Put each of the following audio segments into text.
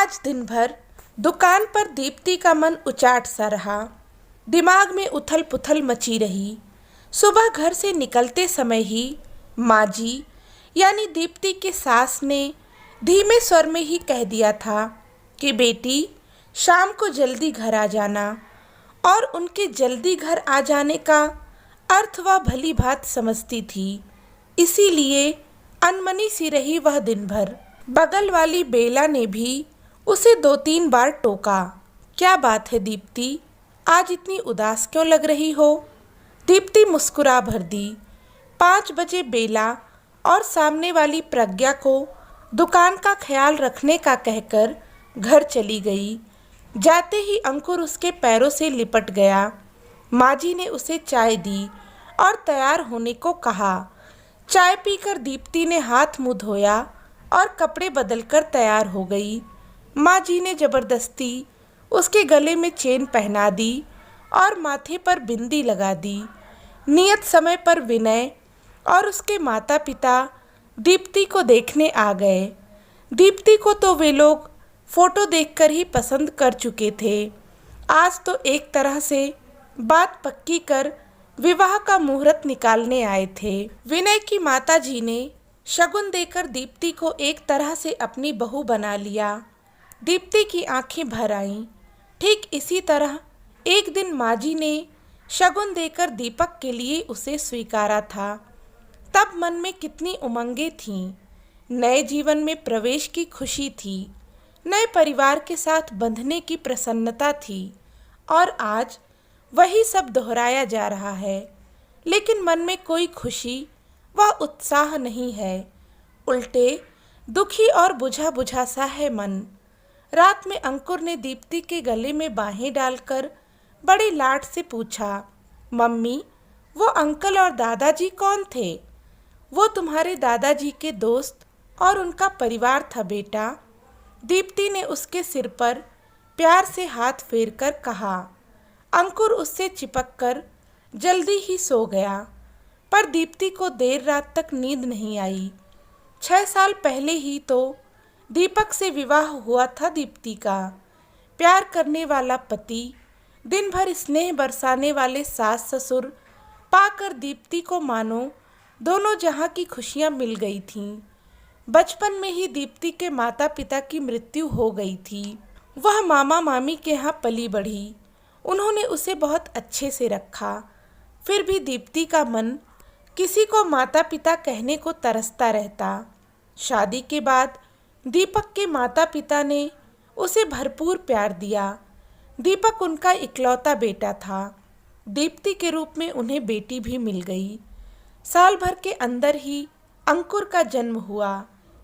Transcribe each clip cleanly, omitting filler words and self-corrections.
आज दिन भर दुकान पर दीप्ति का मन उचाट सा रहा। दिमाग में उथल पुथल मची रही। सुबह घर से निकलते समय ही माँ जी यानी दीप्ति के सास ने धीमे स्वर में ही कह दिया था कि बेटी शाम को जल्दी घर आ जाना। और उनके जल्दी घर आ जाने का अर्थ वह भली भांत समझती थी, इसीलिए अनमनी सी रही वह दिन भर। बगल वाली बेला ने भी उसे 2-3 बार टोका। क्या बात है दीप्ति, आज इतनी उदास क्यों लग रही हो? दीप्ति मुस्कुरा भर दी। 5 बजे बेला और सामने वाली प्रज्ञा को दुकान का ख्याल रखने का कहकर घर चली गई। जाते ही अंकुर उसके पैरों से लिपट गया। माँ जी ने उसे चाय दी और तैयार होने को कहा। चाय पीकर दीप्ति ने हाथ मुँह धोया और कपड़े बदलकर तैयार हो गई। माँ जी ने ज़बरदस्ती उसके गले में चेन पहना दी और माथे पर बिंदी लगा दी। नियत समय पर विनय और उसके माता पिता दीप्ति को देखने आ गए। दीप्ति को तो वे लोग फोटो देखकर ही पसंद कर चुके थे। आज तो एक तरह से बात पक्की कर विवाह का मुहूर्त निकालने आए थे। विनय की माता जी ने शगुन देकर दीप्ति को एक तरह से अपनी बहू बना लिया। दीप्ति की आंखें भर आईं। ठीक इसी तरह एक दिन माँ जी ने शगुन देकर दीपक के लिए उसे स्वीकारा था। तब मन में कितनी उमंगें थीं। नए जीवन में प्रवेश की खुशी थी, नए परिवार के साथ बंधने की प्रसन्नता थी। और आज वही सब दोहराया जा रहा है, लेकिन मन में कोई खुशी व उत्साह नहीं है। उल्टे दुखी और बुझा बुझा सा है मन। रात में अंकुर ने दीप्ति के गले में बाहें डालकर बड़ी लाड से पूछा, मम्मी वो अंकल और दादाजी कौन थे? वो तुम्हारे दादाजी के दोस्त और उनका परिवार था बेटा। दीप्ति ने उसके सिर पर प्यार से हाथ फेरकर कहा। अंकुर उससे चिपककर जल्दी ही सो गया, पर दीप्ति को देर रात तक नींद नहीं आई। 6 साल पहले ही तो दीपक से विवाह हुआ था दीप्ति का। प्यार करने वाला पति, दिन भर स्नेह बरसाने वाले सास ससुर पाकर दीप्ति को मानो दोनों जहां की खुशियां मिल गई थीं। बचपन में ही दीप्ति के माता पिता की मृत्यु हो गई थी। वह मामा मामी के यहाँ पली बढ़ी। उन्होंने उसे बहुत अच्छे से रखा। फिर भी दीप्ति का मन किसी को माता पिता कहने को तरसता रहता। शादी के बाद दीपक के माता पिता ने उसे भरपूर प्यार दिया। दीपक उनका इकलौता बेटा था। दीप्ति के रूप में उन्हें बेटी भी मिल गई। साल भर के अंदर ही अंकुर का जन्म हुआ।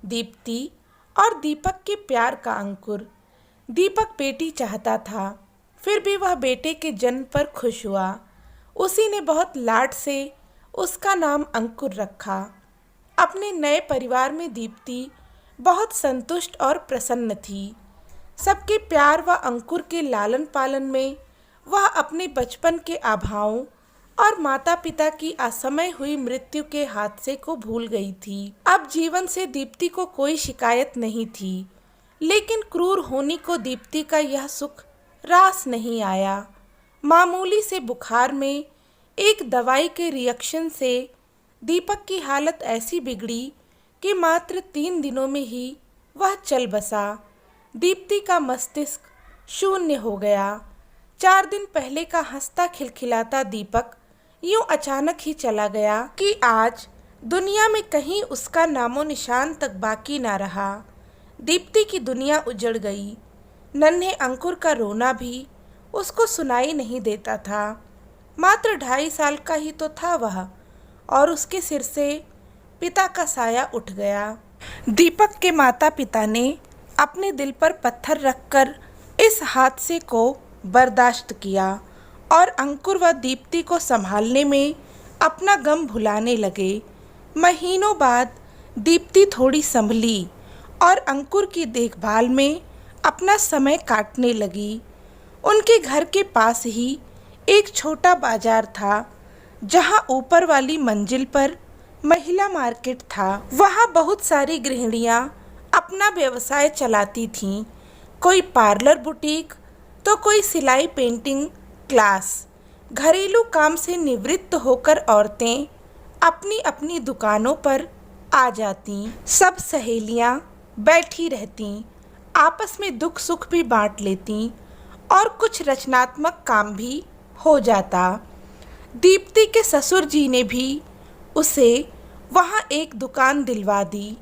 दीप्ति और दीपक के प्यार का अंकुर। दीपक बेटी चाहता था, फिर भी वह बेटे के जन्म पर खुश हुआ। उसी ने बहुत लाड से उसका नाम अंकुर रखा। अपने नए परिवार में दीप्ति बहुत संतुष्ट और प्रसन्न थी। सबके प्यार व अंकुर के लालन पालन में वह अपने बचपन के आभाओं और माता पिता की असमय हुई मृत्यु के हादसे को भूल गई थी। अब जीवन से दीप्ति को कोई शिकायत नहीं थी, लेकिन क्रूर होनी को दीप्ति का यह सुख रास नहीं आया। मामूली से बुखार में एक दवाई के रिएक्शन से दीपक की हालत ऐसी बिगड़ी कि मात्र 3 दिनों में ही वह चल बसा। दीप्ति का मस्तिष्क शून्य हो गया। 4 दिन पहले का हंसता खिलखिलाता दीपक यूं अचानक ही चला गया कि आज दुनिया में कहीं उसका नामो निशान तक बाकी ना रहा। दीप्ति की दुनिया उजड़ गई। नन्हे अंकुर का रोना भी उसको सुनाई नहीं देता था। मात्र 2.5 साल का ही तो था वह, और उसके सिर से पिता का साया उठ गया। दीपक के माता पिता ने अपने दिल पर पत्थर रखकर इस हादसे को बर्दाश्त किया और अंकुर व दीप्ति को संभालने में अपना गम भुलाने लगे। महीनों बाद दीप्ति थोड़ी संभली और अंकुर की देखभाल में अपना समय काटने लगी। उनके घर के पास ही एक छोटा बाजार था, जहां ऊपर वाली मंजिल पर महिला मार्केट था। वहां बहुत सारी गृहिणियां अपना व्यवसाय चलाती थीं। कोई पार्लर बुटीक, तो कोई सिलाई पेंटिंग क्लास। घरेलू काम से निवृत्त होकर औरतें अपनी अपनी दुकानों पर आ जाती। सब सहेलियां बैठी रहती, आपस में दुख सुख भी बांट लेती और कुछ रचनात्मक काम भी हो जाता। दीप्ति के ससुर जी ने भी उसे वहाँ एक दुकान दिलवा दी।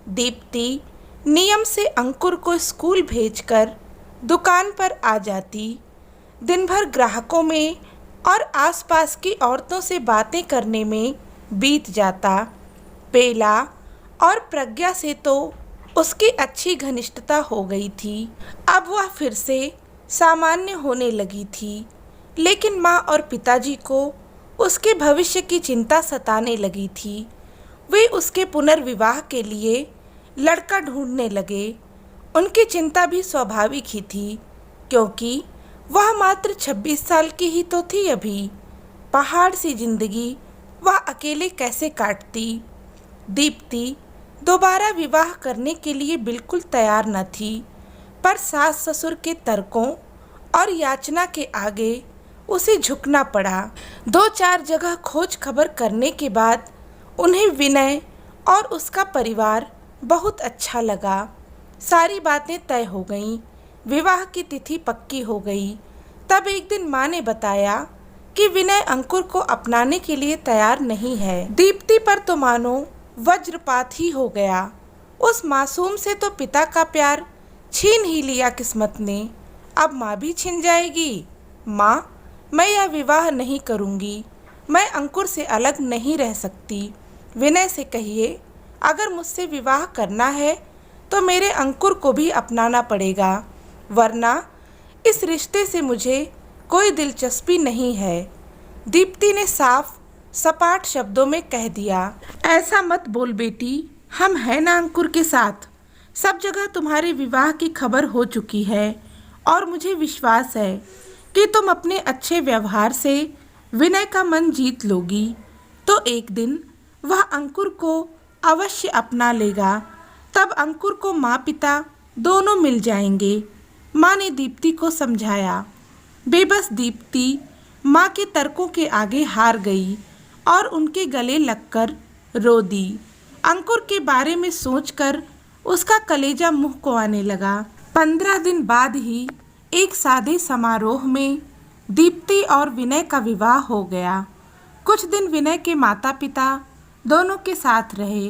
दीप्ति नियम से अंकुर को स्कूल भेजकर दुकान पर आ जाती। दिन भर ग्राहकों में और आसपास की औरतों से बातें करने में बीत जाता। बेला और प्रज्ञा से तो उसकी अच्छी घनिष्ठता हो गई थी। अब वह फिर से सामान्य होने लगी थी, लेकिन माँ और पिताजी को उसके भविष्य की चिंता सताने लगी थी। वे उसके पुनर्विवाह के लिए लड़का ढूंढने लगे। उनकी चिंता भी स्वाभाविक ही थी, क्योंकि वह मात्र 26 साल की ही तो थी अभी। पहाड़ सी जिंदगी वह अकेले कैसे काटती। दीप्ति दोबारा विवाह करने के लिए बिल्कुल तैयार न थी, पर सास ससुर के तर्कों और याचना के आगे उसे झुकना पड़ा। 2-4 जगह खोज खबर करने के बाद उन्हें विनय और उसका परिवार बहुत अच्छा लगा। सारी बातें तय हो गईं, विवाह की तिथि पक्की हो गई। तब एक दिन माँ ने बताया कि विनय अंकुर को अपनाने के लिए तैयार नहीं है। दीप्ति पर तो मानो वज्रपात ही हो गया। उस मासूम से तो पिता का प्यार छीन ही लिया किस्मत ने, अब माँ भी छिन जाएगी। माँ, मैं यह विवाह नहीं करूँगी। मैं अंकुर से अलग नहीं रह सकती। विनय से कहिए, अगर मुझसे विवाह करना है तो मेरे अंकुर को भी अपनाना पड़ेगा, वरना इस रिश्ते से मुझे कोई दिलचस्पी नहीं है। दीप्ति ने साफ सपाट शब्दों में कह दिया। ऐसा मत बोल बेटी, हम हैं ना अंकुर के साथ। सब जगह तुम्हारे विवाह की खबर हो चुकी है और मुझे विश्वास है कि तुम अपने अच्छे व्यवहार से विनय का मन जीत लोगी, तो एक दिन वह अंकुर को अवश्य अपना लेगा। तब अंकुर को माँ पिता दोनों मिल जाएंगे। माँ ने दीप्ति को समझाया। बेबस दीप्ति माँ के तर्कों के आगे हार गई और उनके गले लगकर रो दी। अंकुर के बारे में सोचकर उसका कलेजा मुंह को आने लगा। 15 दिन बाद ही एक सादे समारोह में दीप्ति और विनय का विवाह हो गया। कुछ दिन विनय के माता पिता दोनों के साथ रहे,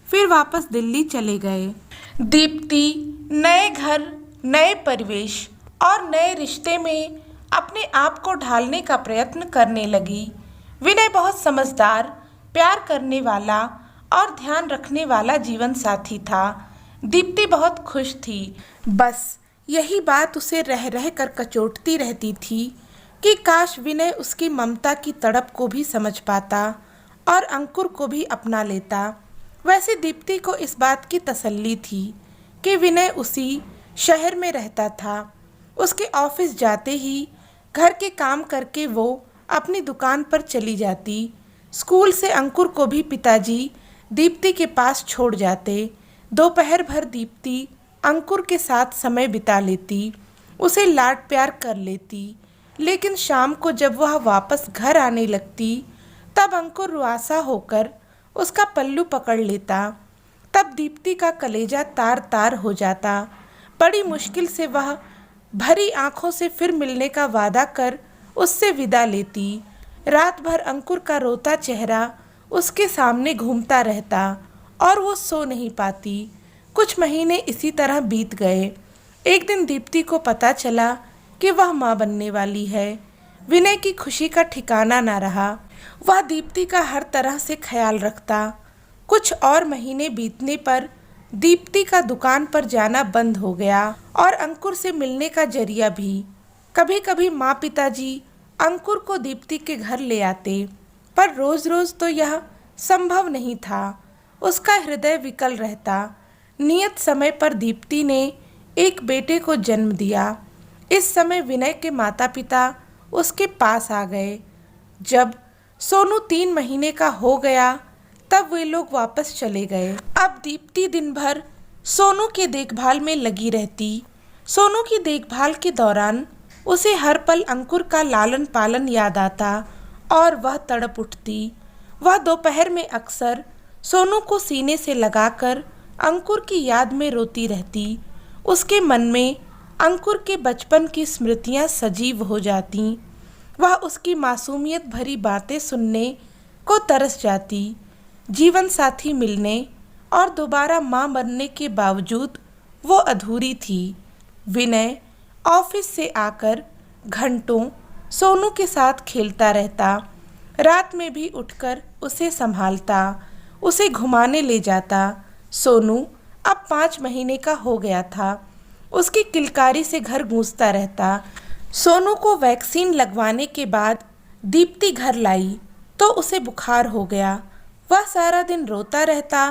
फिर वापस दिल्ली चले गए। दीप्ति नए घर, नए परिवेश और नए रिश्ते में अपने आप को ढालने का प्रयत्न करने लगी। विनय बहुत समझदार, प्यार करने वाला और ध्यान रखने वाला जीवन साथी था। दीप्ति बहुत खुश थी। बस यही बात उसे रह रह कर कचोटती रहती थी कि काश विनय उसकी ममता की तड़प को भी समझ पाता और अंकुर को भी अपना लेता। वैसे दीप्ति को इस बात की तसल्ली थी कि विनय उसी शहर में रहता था। उसके ऑफिस जाते ही घर के काम करके वो अपनी दुकान पर चली जाती। स्कूल से अंकुर को भी पिताजी दीप्ति के पास छोड़ जाते। दोपहर भर दीप्ति अंकुर के साथ समय बिता लेती, उसे लाड प्यार कर लेती। लेकिन शाम को जब वह वापस घर आने लगती, तब अंकुर रुआसा होकर उसका पल्लू पकड़ लेता। तब दीप्ति का कलेजा तार तार हो जाता। बड़ी मुश्किल से वह भरी आंखों से फिर मिलने का वादा कर उससे विदा लेती। रात भर अंकुर का रोता चेहरा उसके सामने घूमता रहता और वो सो नहीं पाती। कुछ महीने इसी तरह बीत गए। एक दिन दीप्ति को पता चला कि वह माँ बनने वाली है। विनय की खुशी का ठिकाना ना रहा। वह दीप्ति का हर तरह से ख्याल रखता। कुछ और महीने बीतने पर दीप्ति का दुकान पर जाना बंद हो गया और अंकुर से मिलने का जरिया भी। कभी कभी माँ पिताजी अंकुर को दीप्ति के घर ले आते, पर रोज रोज तो यह संभव नहीं था। उसका हृदय विकल रहता। नियत समय पर दीप्ति ने एक बेटे को जन्म दिया। इस समय विनय के माता पिता उसके पास आ गए। जब सोनू 3 महीने का हो गया, तब वे लोग वापस चले गए। अब दीप्ति दिन भर सोनू के देखभाल में लगी रहती। सोनू की देखभाल के दौरान उसे हर पल अंकुर का लालन पालन याद आता और वह तड़प उठती। वह दोपहर में अक्सर सोनू को सीने से लगाकर अंकुर की याद में रोती रहती। उसके मन में अंकुर के बचपन की स्मृतियां सजीव हो जाती। वह उसकी मासूमियत भरी बातें सुनने को तरस जाती। जीवन साथी मिलने और दोबारा माँ बनने के बावजूद वो अधूरी थी। विनय ऑफिस से आकर घंटों सोनू के साथ खेलता रहता। रात में भी उठकर उसे संभालता, उसे घुमाने ले जाता। सोनू अब 5 महीने का हो गया था। उसकी किलकारी से घर गूंजता रहता। सोनू को वैक्सीन लगवाने के बाद दीप्ति घर लाई तो उसे बुखार हो गया। वह सारा दिन रोता रहता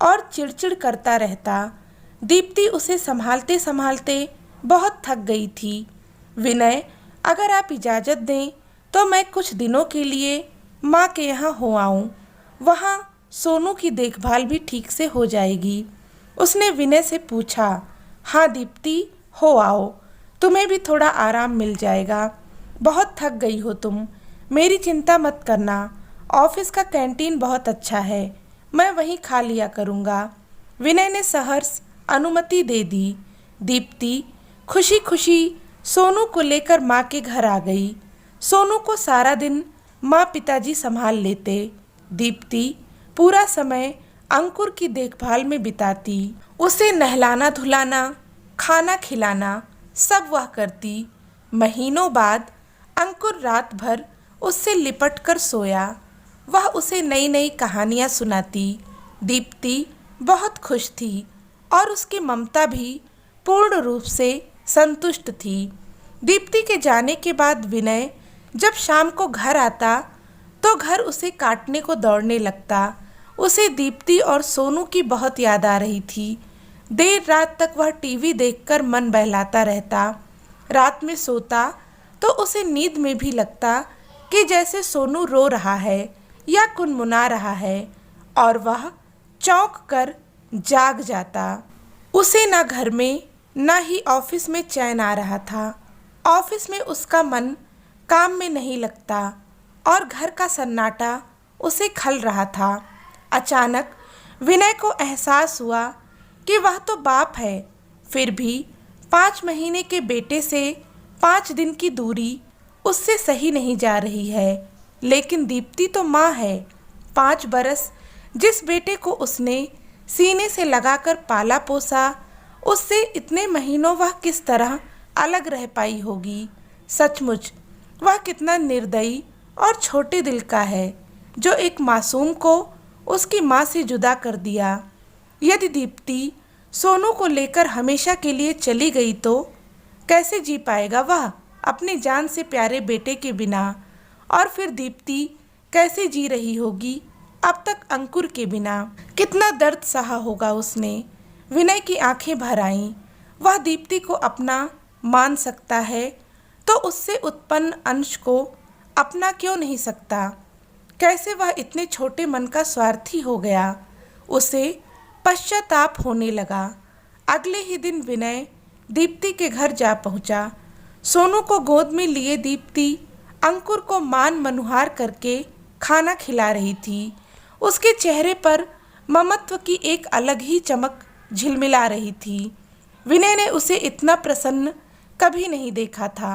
और चिड़चिड़ करता रहता। दीप्ति उसे संभालते संभालते बहुत थक गई थी। विनय, अगर आप इजाज़त दें तो मैं कुछ दिनों के लिए माँ के यहाँ हो आऊँ। वहाँ सोनू की देखभाल भी ठीक से हो जाएगी। उसने विनय से पूछा। हाँ दीप्ति, हो आओ, तुम्हें भी थोड़ा आराम मिल जाएगा। बहुत थक गई हो तुम। मेरी चिंता मत करना, ऑफिस का कैंटीन बहुत अच्छा है, मैं वहीं खा लिया करूँगा। विनय ने सहर्ष अनुमति दे दी। दीप्ति खुशी खुशी सोनू को लेकर माँ के घर आ गई। सोनू को सारा दिन माँ पिताजी संभाल लेते। दीप्ति पूरा समय अंकुर की देखभाल में बिताती। उसे नहलाना धुलाना, खाना खिलाना सब वह करती। महीनों बाद अंकुर रात भर उससे लिपट कर सोया। वह उसे नई नई कहानियाँ सुनाती। दीप्ति बहुत खुश थी और उसकी ममता भी पूर्ण रूप से संतुष्ट थी। दीप्ति के जाने के बाद विनय जब शाम को घर आता तो घर उसे काटने को दौड़ने लगता। उसे दीप्ति और सोनू की बहुत याद आ रही थी। देर रात तक वह टीवी देखकर मन बहलाता रहता। रात में सोता तो उसे नींद में भी लगता कि जैसे सोनू रो रहा है या कुनमुना रहा है और वह चौंक कर जाग जाता। उसे ना घर में ना ही ऑफिस में चैन आ रहा था। ऑफिस में उसका मन काम में नहीं लगता और घर का सन्नाटा उसे खल रहा था। अचानक विनय को एहसास हुआ कि वह तो बाप है, फिर भी 5 महीने के बेटे से 5 दिन की दूरी उससे सही नहीं जा रही है। लेकिन दीप्ति तो माँ है। 5 बरस जिस बेटे को उसने सीने से लगाकर पाला पोसा, उससे इतने महीनों वह किस तरह अलग रह पाई होगी। सचमुच वह कितना निर्दयी और छोटे दिल का है जो एक मासूम को उसकी माँ से जुदा कर दिया। यदि दीप्ति सोनू को लेकर हमेशा के लिए चली गई तो कैसे जी पाएगा वह अपने जान से प्यारे बेटे के बिना। और फिर दीप्ति कैसे जी रही होगी अब तक अंकुर के बिना। कितना दर्द सहा होगा उसने। विनय की आंखें भर आईं। वह दीप्ति को अपना मान सकता है तो उससे उत्पन्न अंश को अपना क्यों नहीं सकता। कैसे वह इतने छोटे मन का स्वार्थी हो गया। उसे पश्चाताप होने लगा। अगले ही दिन विनय दीप्ति के घर जा पहुंचा। सोनू को गोद में लिए दीप्ति अंकुर को मान मनुहार करके खाना खिला रही थी। उसके चेहरे पर ममत्व की एक अलग ही चमक झिलमिला रही थी। विनय ने उसे इतना प्रसन्न कभी नहीं देखा था।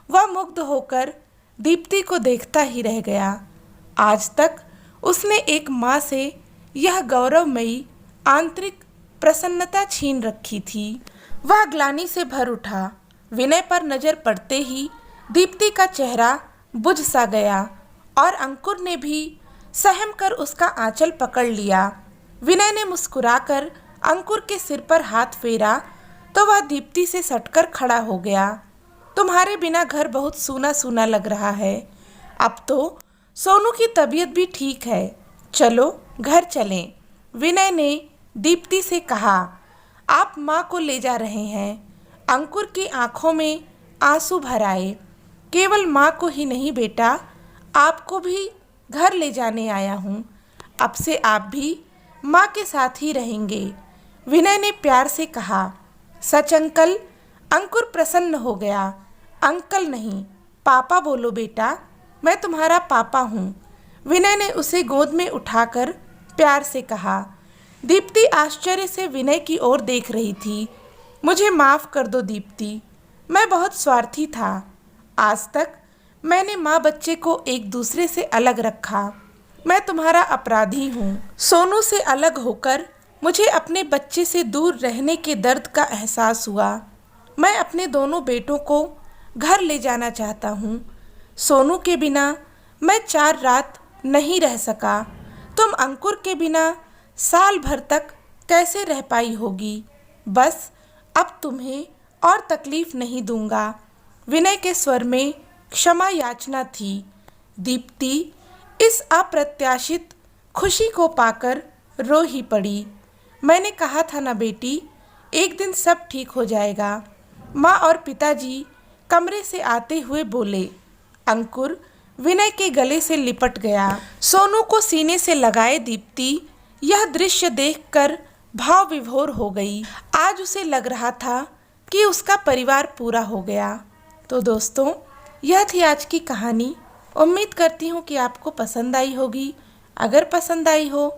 वह मुग्ध होकर दीप्ति को देखता ही रह गया। आज तक उसने एक माँ से यह गौरवमयी आंतरिक प्रसन्नता छीन रखी थी। वह ग्लानि से भर उठा। विनय पर नज़र पड़ते ही दीप्ति का चेहरा बुझ सा गया और अंकुर ने भी सहम कर उसका आंचल पकड़ लिया। विनय ने मुस्कुराकर अंकुर के सिर पर हाथ फेरा तो वह दीप्ति से सटकर खड़ा हो गया। तुम्हारे बिना घर बहुत सूना सूना लग रहा है। अब तो सोनू की तबीयत भी ठीक है, चलो घर चलें। विनय ने दीप्ति से कहा। आप माँ को ले जा रहे हैं। अंकुर की आंखों में आंसू भर आए। केवल माँ को ही नहीं बेटा, आपको भी घर ले जाने आया हूँ। अब से आप भी माँ के साथ ही रहेंगे। विनय ने प्यार से कहा। सच अंकल, अंकुर प्रसन्न हो गया। अंकल नहीं, पापा बोलो बेटा, मैं तुम्हारा पापा हूँ। विनय ने उसे गोद में उठाकर प्यार से कहा। दीप्ति आश्चर्य से विनय की ओर देख रही थी। मुझे माफ़ कर दो दीप्ति, मैं बहुत स्वार्थी था। आज तक मैंने माँ बच्चे को एक दूसरे से अलग रखा। मैं तुम्हारा अपराधी हूँ। सोनू से अलग होकर मुझे अपने बच्चे से दूर रहने के दर्द का एहसास हुआ। मैं अपने दोनों बेटों को घर ले जाना चाहता हूँ। सोनू के बिना मैं 4 रात नहीं रह सका। तुम अंकुर के बिना साल भर तक कैसे रह पाई होगी। बस अब तुम्हें और तकलीफ नहीं दूंगा। विनय के स्वर में क्षमा याचना थी। दीप्ति इस अप्रत्याशित खुशी को पाकर रो ही पड़ी। मैंने कहा था ना बेटी, एक दिन सब ठीक हो जाएगा। माँ और पिताजी कमरे से आते हुए बोले। अंकुर विनय के गले से लिपट गया। सोनू को सीने से लगाए दीप्ति यह दृश्य देखकर भाव विभोर हो गई। आज उसे लग रहा था कि उसका परिवार पूरा हो गया। तो दोस्तों, यह थी आज की कहानी। उम्मीद करती हूँ कि आपको पसंद आई होगी। अगर पसंद आई हो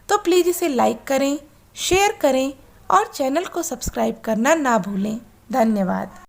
तो प्लीज़ इसे लाइक करें, शेयर करें और चैनल को सब्सक्राइब करना ना भूलें। धन्यवाद।